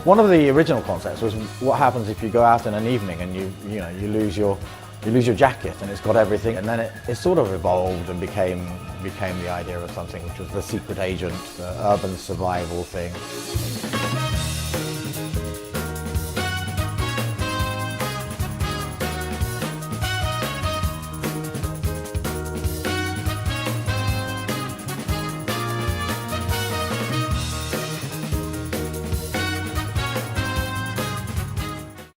One of the original concepts was what happens if you go out in an evening and you lose your jacket and it's got everything, and then it sort of evolved and became the idea of something which was the secret agent, the urban survival thing.